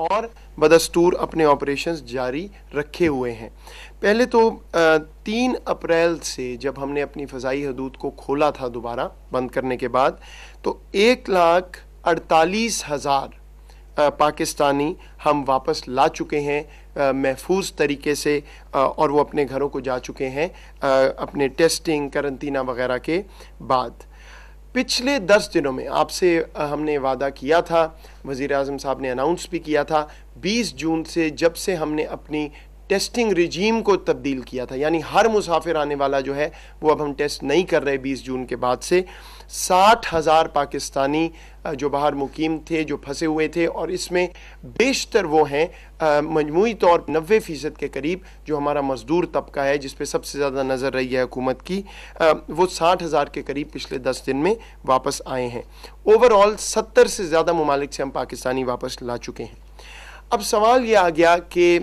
और बदस्तूर अपने ऑपरेशंस जारी रखे हुए हैं। पहले तो 3 अप्रैल से जब हमने अपनी फ़ज़ाई हदूद को खोला था दोबारा बंद करने के बाद, तो 1,48,000 पाकिस्तानी हम वापस ला चुके हैं महफूज तरीके से, और वो अपने घरों को जा चुके हैं अपने टेस्टिंग करंतना वगैरह के बाद। पिछले 10 दिनों में आपसे हमने वादा किया था, वज़ीर आज़म साहब ने अनाउंस भी किया था, 20 जून से जब से हमने अपनी टेस्टिंग रिजीम को तब्दील किया था, यानी हर मुसाफिर आने वाला जो है वो अब हम टेस्ट नहीं कर रहे 20 जून के बाद से। 60,000 पाकिस्तानी जो बाहर मुकीम थे, जो फंसे हुए थे, और इसमें बेशतर वो हैं मजमूई तौर 90% के करीब जो हमारा मज़दूर तबका है, जिस पे सबसे ज़्यादा नज़र रही है हुकूमत की, वो 60,000 के करीब पिछले 10 दिन में वापस आए हैं। ओवरऑल 70 से ज़्यादा ममालिक से हम पाकिस्तानी वापस ला चुके हैं। अब सवाल ये आ गया कि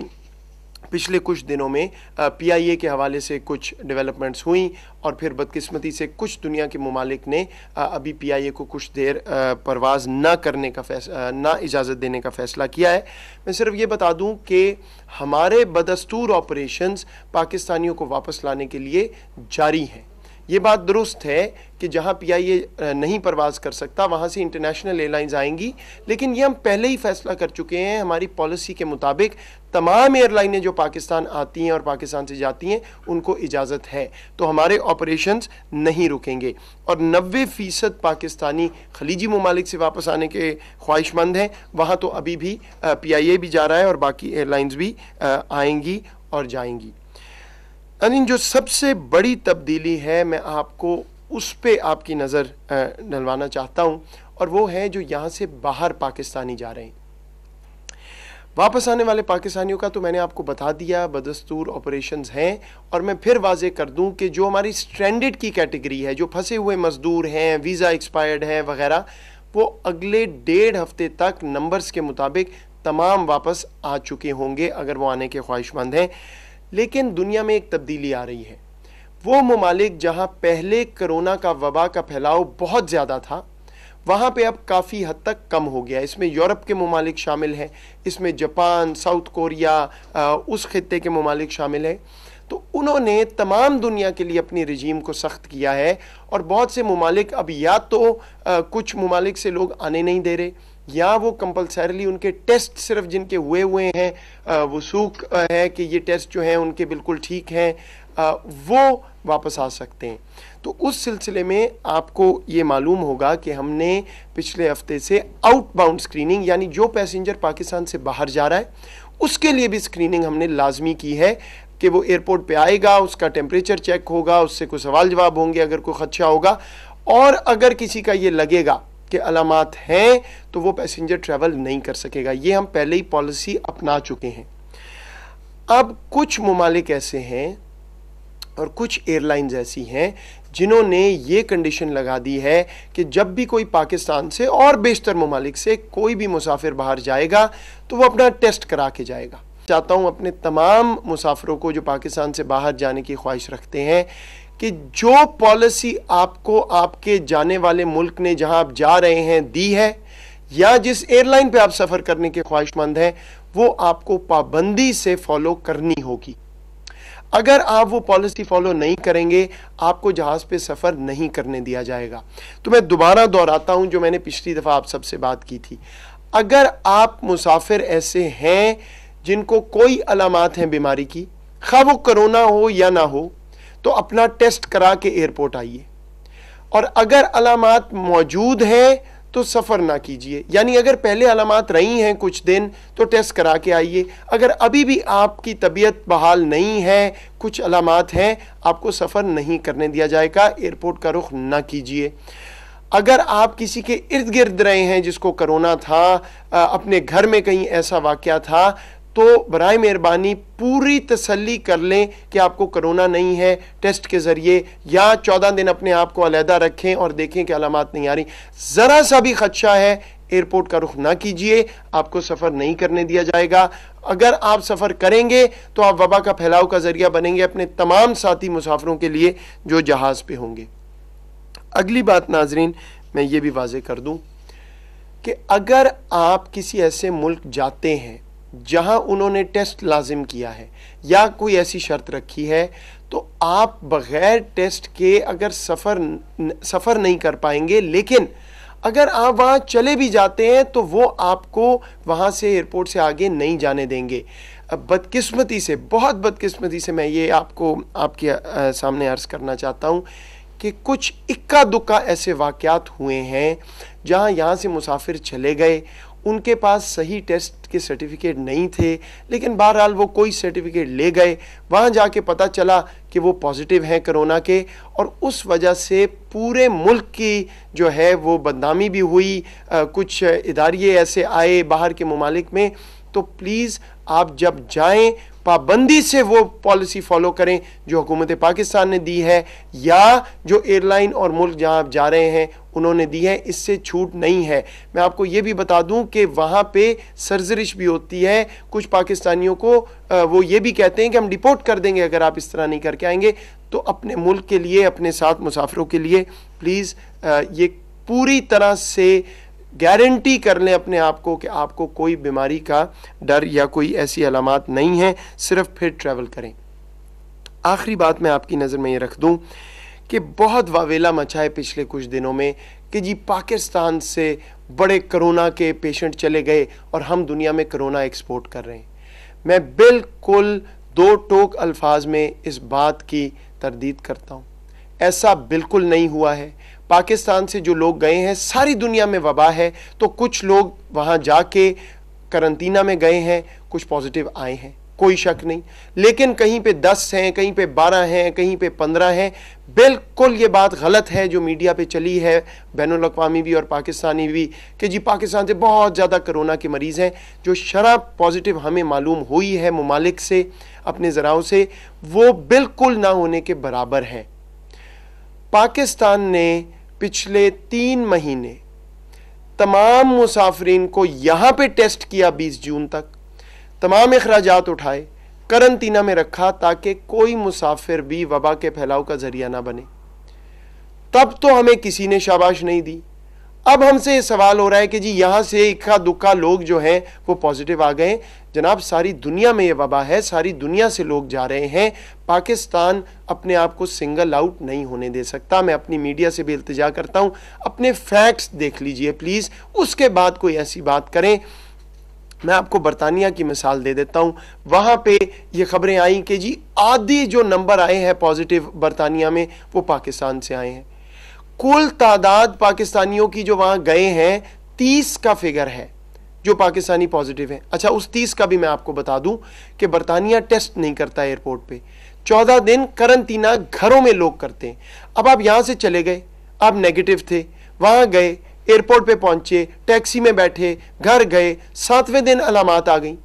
पिछले कुछ दिनों में PIA के हवाले से कुछ डेवलपमेंट्स हुई, और फिर बदकिस्मती से कुछ दुनिया के ममालिक ने अभी PIA को कुछ देर परवाज़ ना करने का ना इजाज़त देने का फ़ैसला किया है। मैं सिर्फ ये बता दूं कि हमारे बदस्तूर ऑपरेशंस पाकिस्तानियों को वापस लाने के लिए जारी हैं। ये बात दुरुस्त है कि जहाँ PIA नहीं परवाज़ कर सकता वहाँ से इंटरनेशनल एयरलाइंस आएंगी, लेकिन ये हम पहले ही फैसला कर चुके हैं। हमारी पॉलिसी के मुताबिक तमाम एयरलाइनें जो पाकिस्तान आती हैं और पाकिस्तान से जाती हैं उनको इजाज़त है, तो हमारे ऑपरेशंस नहीं रुकेंगे। और 90% पाकिस्तानी खलीजी ममालिक से वापस आने के ख्वाहिशमंद हैं, वहाँ तो अभी भी PIA भी जा रहा है और बाकी एयरलाइंस भी आएंगी और जाएंगी। यानी जो सबसे बड़ी तब्दीली है, मैं आपको उस पे आपकी नज़र डलवाना चाहता हूँ, और वो है जो यहाँ से बाहर पाकिस्तानी जा रहे हैं। वापस आने वाले पाकिस्तानियों का तो मैंने आपको बता दिया, बदस्तूर ऑपरेशंस हैं। और मैं फिर वाजे कर दूं कि जो हमारी स्ट्रैंडेड की कैटेगरी है, जो फंसे हुए मज़दूर हैं, वीज़ा एक्सपायर्ड हैं वगैरह, वो अगले 1.5 हफ्ते तक नंबर्स के मुताबिक तमाम वापस आ चुके होंगे अगर वो आने के ख्वाहिशमंद हैं। लेकिन दुनिया में एक तब्दीली आ रही है। वो ममालिक जहाँ पहले कोरोना का वबा का फैलाव बहुत ज़्यादा था, वहाँ पे अब काफ़ी हद तक कम हो गया। इसमें यूरोप के ममालिक शामिल हैं, इसमें जापान, साउथ कोरिया, उस खित्ते के ममालिक शामिल हैं। तो उन्होंने तमाम दुनिया के लिए अपनी रजीम को सख्त किया है, और बहुत से ममालिक अब या तो कुछ ममालिक से लोग आने नहीं दे रहे, या वो कंपलसरीली उनके टेस्ट सिर्फ जिनके हुए हैं वसूख है कि ये टेस्ट जो हैं उनके बिल्कुल ठीक हैं, वो वापस आ सकते हैं। तो उस सिलसिले में आपको ये मालूम होगा कि हमने पिछले हफ्ते से आउटबाउंड स्क्रीनिंग, यानी जो पैसेंजर पाकिस्तान से बाहर जा रहा है उसके लिए भी स्क्रीनिंग हमने लाजमी की है कि वो एयरपोर्ट पे आएगा, उसका टेम्परेचर चेक होगा, उससे कोई सवाल जवाब होंगे अगर कोई खदशा होगा, और अगर किसी का ये लगेगा कि अलामात हैं तो वो पैसेंजर ट्रैवल नहीं कर सकेगा। ये हम पहले ही पॉलिसी अपना चुके हैं। अब कुछ ममालिक ऐसे हैं और कुछ एयरलाइंस ऐसी हैं जिन्होंने ये कंडीशन लगा दी है कि जब भी कोई पाकिस्तान से और बेशतर ममालिक से कोई भी मुसाफिर बाहर जाएगा तो वो अपना टेस्ट करा के जाएगा। चाहता हूँ अपने तमाम मुसाफिरों को जो पाकिस्तान से बाहर जाने की ख्वाहिश रखते हैं कि जो पॉलिसी आपको आपके जाने वाले मुल्क ने जहां आप जा रहे हैं दी है, या जिस एयरलाइन पे आप सफ़र करने के ख्वाहिशमंद हैं, वो आपको पाबंदी से फॉलो करनी होगी। अगर आप वो पॉलिसी फॉलो नहीं करेंगे, आपको जहाज़ पे सफ़र नहीं करने दिया जाएगा। तो मैं दोबारा दोहराता हूं जो मैंने पिछली दफ़ा आप सबसे बात की थी। अगर आप मुसाफिर ऐसे हैं जिनको कोई अलामात हैं बीमारी की, खा वो कोरोना हो या ना हो, तो अपना टेस्ट करा के एयरपोर्ट आइए। और अगर अलामात मौजूद हैं तो सफ़र ना कीजिए। यानी अगर पहले अलामात रही हैं कुछ दिन तो टेस्ट करा के आइए। अगर अभी भी आपकी तबीयत बहाल नहीं है, कुछ अलामात हैं, आपको सफ़र नहीं करने दिया जाएगा, एयरपोर्ट का रुख ना कीजिए। अगर आप किसी के इर्द गिर्द रहे हैं जिसको कोरोना था, अपने घर में कहीं ऐसा वाक़या था, तो बराए मेहरबानी पूरी तसल्ली कर लें कि आपको कोरोना नहीं है टेस्ट के ज़रिए, या 14 दिन अपने आप को अलहदा रखें और देखें कि अलामात नहीं आ रही। ज़रा सा भी खदशा है, एयरपोर्ट का रुख ना कीजिए, आपको सफ़र नहीं करने दिया जाएगा। अगर आप सफ़र करेंगे तो आप वबा का फैलाव का ज़रिया बनेंगे अपने तमाम साथी मुसाफिरों के लिए जो जहाज़ पे होंगे। अगली बात नाजरीन मैं ये भी वाज़े कर दूँ कि अगर आप किसी ऐसे मुल्क जाते हैं जहां उन्होंने टेस्ट लाजिम किया है या कोई ऐसी शर्त रखी है, तो आप बग़ैर टेस्ट के अगर सफ़र नहीं कर पाएंगे। लेकिन अगर आप वहाँ चले भी जाते हैं तो वो आपको वहाँ से एयरपोर्ट से आगे नहीं जाने देंगे। बदकिस्मती से, बहुत बदकिस्मती से मैं ये आपके सामने अर्ज़ करना चाहता हूँ कि कुछ इक्का दुक्का ऐसे वाक़यात हुए हैं जहाँ यहाँ से मुसाफिर चले गए, उनके पास सही टेस्ट के सर्टिफिकेट नहीं थे, लेकिन बहरहाल वो कोई सर्टिफिकेट ले गए, वहाँ जाके पता चला कि वो पॉजिटिव हैं कोरोना के, और उस वजह से पूरे मुल्क की जो है वो बदनामी भी हुई। कुछ इदारे ऐसे आए बाहर के ममालिक में। तो प्लीज़ आप जब जाएं पाबंदी से वो पॉलिसी फॉलो करें जो हुकूमत पाकिस्तान ने दी है या जो एयरलाइन और मुल्क जहां आप जा रहे हैं उन्होंने दी है, इससे छूट नहीं है। मैं आपको ये भी बता दूं कि वहाँ पे सरजरिश भी होती है। कुछ पाकिस्तानियों को वो ये भी कहते हैं कि हम डिपोर्ट कर देंगे अगर आप इस तरह नहीं करके आएंगे। तो अपने मुल्क के लिए, अपने साथ मुसाफिरों के लिए प्लीज़ ये पूरी तरह से गारंटी कर लें अपने आप को कि आपको कोई बीमारी का डर या कोई ऐसी अलामात नहीं है, सिर्फ फिर ट्रैवल करें। आखिरी बात मैं आपकी नज़र में ये रख दूं कि बहुत वावेला मचा है पिछले कुछ दिनों में कि जी पाकिस्तान से बड़े कोरोना के पेशेंट चले गए और हम दुनिया में कोरोना एक्सपोर्ट कर रहे हैं। मैं बिल्कुल दो टोक अल्फाज में इस बात की तरदीद करता हूँ। ऐसा बिल्कुल नहीं हुआ है। पाकिस्तान से जो लोग गए हैं, सारी दुनिया में वबा है, तो कुछ लोग वहाँ जाके करंतना में गए हैं, कुछ पॉजिटिव आए हैं, कोई शक नहीं। लेकिन कहीं पे 10 हैं, कहीं पे 12 हैं, कहीं पे 15 हैं। बिल्कुल ये बात गलत है जो मीडिया पे चली है, बैनुल अक़वामी भी और पाकिस्तानी भी, कि जी पाकिस्तान से बहुत ज़्यादा कोरोना के मरीज़ हैं। जो शरह पॉजिटिव हमें मालूम हुई है ममालिक से, अपने ज़राओं से, वो बिल्कुल ना होने के बराबर है। पाकिस्तान ने पिछले 3 महीने तमाम मुसाफिरीन को यहाँ पे टेस्ट किया, 20 जून तक तमाम अखराजात उठाए, करंतना में रखा ताकि कोई मुसाफिर भी वबा के फैलाव का जरिया ना बने। तब तो हमें किसी ने शाबाश नहीं दी। अब हमसे ये सवाल हो रहा है कि जी यहाँ से इक्का दुक्का लोग जो हैं वो पॉजिटिव आ गए। जनाब, सारी दुनिया में ये वबा है, सारी दुनिया से लोग जा रहे हैं। पाकिस्तान अपने आप को सिंगल आउट नहीं होने दे सकता। मैं अपनी मीडिया से भी इल्तिजा करता हूँ, अपने फैक्ट्स देख लीजिए प्लीज़, उसके बाद कोई ऐसी बात करें। मैं आपको बरतानिया की मिसाल दे देता हूँ। वहाँ पे ये खबरें आई कि जी आधी जो नंबर आए हैं पॉजिटिव बरतानिया में वो पाकिस्तान से आए हैं। कुल तादाद पाकिस्तानियों की जो वहाँ गए हैं 30 का फिगर है जो पाकिस्तानी पॉजिटिव हैं। अच्छा, उस 30 का भी मैं आपको बता दूं कि बरतानिया टेस्ट नहीं करता एयरपोर्ट पे, 14 दिन करंतना घरों में लोग करते हैं। अब आप यहाँ से चले गए, आप नेगेटिव थे, वहाँ गए, एयरपोर्ट पे पहुंचे, टैक्सी में बैठे, घर गए, 7वें दिन अलामात आ गई,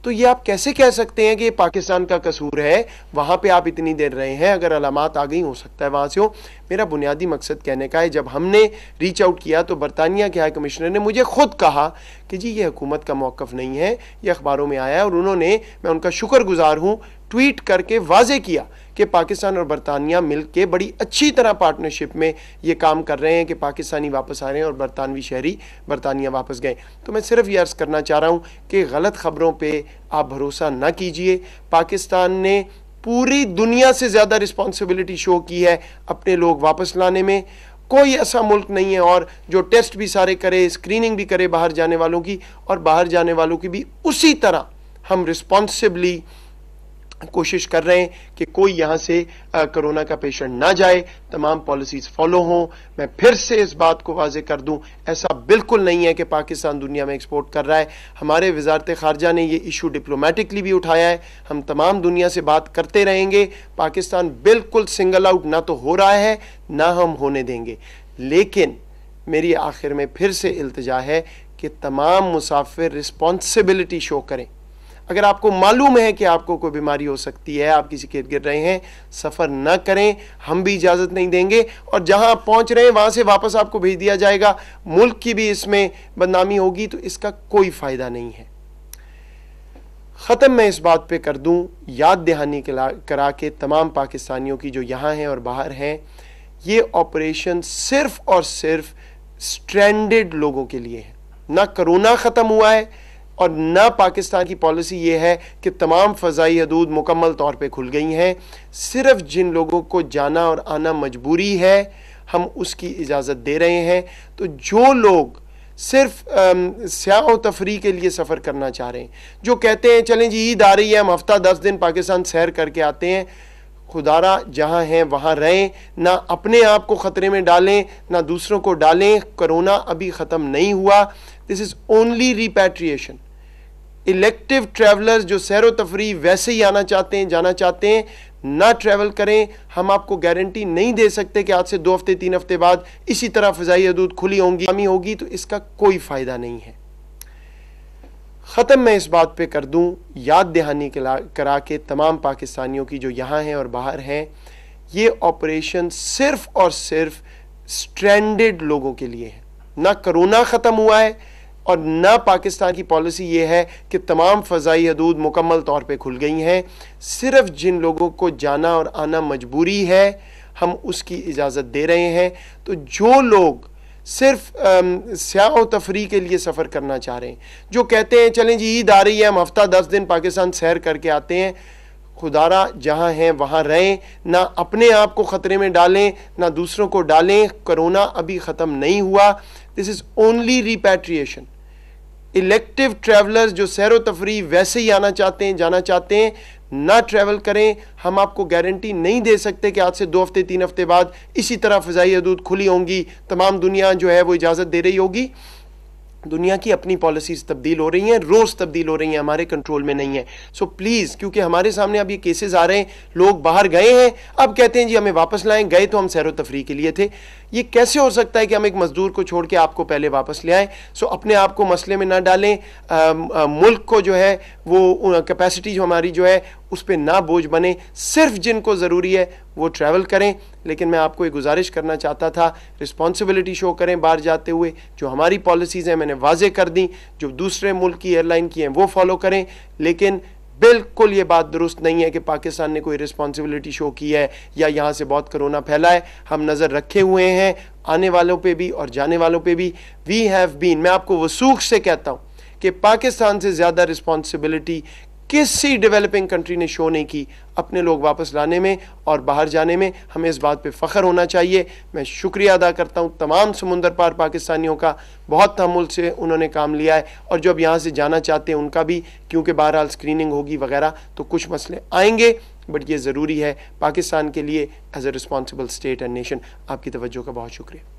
तो ये आप कैसे कह सकते हैं कि ये पाकिस्तान का कसूर है? वहाँ पे आप इतनी देर रहे हैं, अगर अलामात आ गई, हो सकता है वहाँ से हो। मेरा बुनियादी मकसद कहने का है, जब हमने रीच आउट किया तो बरतानिया के हाई कमिश्नर ने मुझे खुद कहा कि जी ये हुकूमत का मौक़िफ़ नहीं है, ये अखबारों में आया है, और उन्होंने, मैं उनका शुक्रगुजार हूँ, ट्वीट करके वाजे किया कि पाकिस्तान और बरतानिया मिलके बड़ी अच्छी तरह पार्टनरशिप में ये काम कर रहे हैं कि पाकिस्तानी वापस आ रहे हैं और बरतानवी शहरी बरतानिया वापस गए। तो मैं सिर्फ ये अर्ज़ करना चाह रहा हूँ कि गलत ख़बरों पे आप भरोसा ना कीजिए। पाकिस्तान ने पूरी दुनिया से ज़्यादा रिस्पॉन्सिबिलिटी शो की है अपने लोग वापस लाने में। कोई ऐसा मुल्क नहीं है और जो टेस्ट भी सारे करे, स्क्रीनिंग भी करे बाहर जाने वालों की, और बाहर जाने वालों की भी उसी तरह हम रिस्पॉन्सिबली कोशिश कर रहे हैं कि कोई यहाँ से कोरोना का पेशेंट ना जाए, तमाम पॉलिसीज़ फॉलो हों। मैं फिर से इस बात को वाजे कर दूं, ऐसा बिल्कुल नहीं है कि पाकिस्तान दुनिया में एक्सपोर्ट कर रहा है। हमारे वजारत ख़ारजा ने ये इशू डिप्लोमेटिकली भी उठाया है, हम तमाम दुनिया से बात करते रहेंगे। पाकिस्तान बिल्कुल सिंगल आउट ना तो हो रहा है, ना हम होने देंगे। लेकिन मेरी आखिर में फिर से इल्तिजा है कि तमाम मुसाफिर रिस्पॉन्सिबिलिटी शो करें। अगर आपको मालूम है कि आपको कोई बीमारी हो सकती है, आप किसी के गिर रहे हैं, सफ़र न करें, हम भी इजाज़त नहीं देंगे। और जहां आप पहुंच रहे हैं वहां से वापस आपको भेज दिया जाएगा, मुल्क की भी इसमें बदनामी होगी, तो इसका कोई फ़ायदा नहीं है। ख़त्म मैं इस बात पे कर दूं, याद दहानी करा के तमाम पाकिस्तानियों की जो यहाँ हैं और बाहर हैं, ये ऑपरेशन सिर्फ़ और सिर्फ स्ट्रैंडेड लोगों के लिए है। ना कोरोना ख़त्म हुआ है और ना पाकिस्तान की पॉलिसी ये है कि तमाम फ़ज़ाई हदूद मुकम्मल तौर पे खुल गई हैं। सिर्फ जिन लोगों को जाना और आना मजबूरी है हम उसकी इजाज़त दे रहे हैं। तो जो लोग सिर्फ स्याह व तफरी के लिए सफ़र करना चाह रहे हैं, जो कहते हैं चलें जी ईद आ रही है हम हफ्ता 10 दिन पाकिस्तान सैर करके आते हैं, खुदारा जहाँ हैं वहाँ रहें, ना अपने आप को ख़तरे में डालें ना दूसरों को डालें। कोरोना अभी ख़त्म नहीं हुआ, this is only repatriation. Elective travellers जो सैर व तफरी वैसे ही आना चाहते हैं, जाना चाहते हैं, ना ट्रैवल करें। हम आपको गारंटी नहीं दे सकते कि आज से 2 हफ्ते 3 हफ्ते बाद इसी तरह फ़ज़ाई हदूद खुली होगी, तो इसका कोई फ़ायदा नहीं है। ख़त्म मैं इस बात पे कर दूं, याद दहानी करा के तमाम पाकिस्तानियों की जो यहाँ हैं और बाहर हैं, ये ऑपरेशन सिर्फ और सिर्फ स्ट्रैंडेड लोगों के लिए है। ना कोरोना ख़त्म हुआ है और ना पाकिस्तान की पॉलिसी ये है कि तमाम फ़ज़ाई हदूद मुकम्मल तौर पे खुल गई हैं। सिर्फ जिन लोगों को जाना और आना मजबूरी है हम उसकी इजाज़त दे रहे हैं। तो जो लोग सिर्फ स्याह व तफरी के लिए सफ़र करना चाह रहे हैं, जो कहते हैं चलें जी ईद आ रही है हम हफ्ता 10 दिन पाकिस्तान सैर करके आते हैं, खुदारा जहाँ हैं वहाँ रहें, ना अपने आप को ख़तरे में डालें ना दूसरों को डालें। कोरोना अभी ख़त्म नहीं हुआ, this is only repatriation. Elective travellers जो सैर व तफरी वैसे ही आना चाहते हैं, जाना चाहते हैं, ना ट्रैवल करें। हम आपको गारंटी नहीं दे सकते कि आज से 2 हफ्ते 3 हफ्ते बाद इसी तरह फ़ज़ाई हदूद खुली होंगी, तमाम दुनिया जो है वो इजाज़त दे रही होगी। दुनिया की अपनी पॉलिसीज़ तब्दील हो रही हैं, रोज़ तब्दील हो रही हैं, हमारे कंट्रोल में नहीं है। सो प्लीज़, क्योंकि हमारे सामने अब ये केसेस आ रहे हैं, लोग बाहर गए हैं अब कहते हैं जी हमें वापस लाएं, गए तो हम सैर व तफरी के लिए थे। ये कैसे हो सकता है कि हम एक मज़दूर को छोड़ के आपको पहले वापस ले आएँ। सो अपने आप को मसले में ना डालें, मुल्क को जो है वो कैपेसिटी जो हमारी जो है उस पर ना बोझ बने। सिर्फ जिनको ज़रूरी है वो ट्रैवल करें, लेकिन मैं आपको एक गुजारिश करना चाहता था, रिस्पॉन्सिबिलिटी शो करें बाहर जाते हुए। जो हमारी पॉलिसीज़ हैं मैंने वाजे कर दी, जो दूसरे मुल्क की एयरलाइन की हैं वो फॉलो करें। लेकिन बिल्कुल ये बात दुरुस्त नहीं है कि पाकिस्तान ने कोई रिस्पॉन्सिबिलिटी शो की है या यहाँ से बहुत कोरोना फैला है। हम नज़र रखे हुए हैं आने वालों पे भी और जाने वालों पे भी। वी हैव बीन, मैं आपको वसूख से कहता हूँ कि पाकिस्तान से ज़्यादा रिस्पॉन्सिबिलिटी किसी डेवलपिंग कंट्री ने शो नहीं की अपने लोग वापस लाने में और बाहर जाने में। हमें इस बात पे फ़ख्र होना चाहिए। मैं शुक्रिया अदा करता हूँ तमाम समुंदर पार पाकिस्तानियों का, बहुत तहम्मुल से उन्होंने काम लिया है, और जो अब यहाँ से जाना चाहते हैं उनका भी, क्योंकि बहरहाल स्क्रीनिंग होगी वगैरह तो कुछ मसले आएंगे, बट ये ज़रूरी है पाकिस्तान के लिए as a responsible state and nation. आपकी तवज्जो का बहुत शुक्रिया।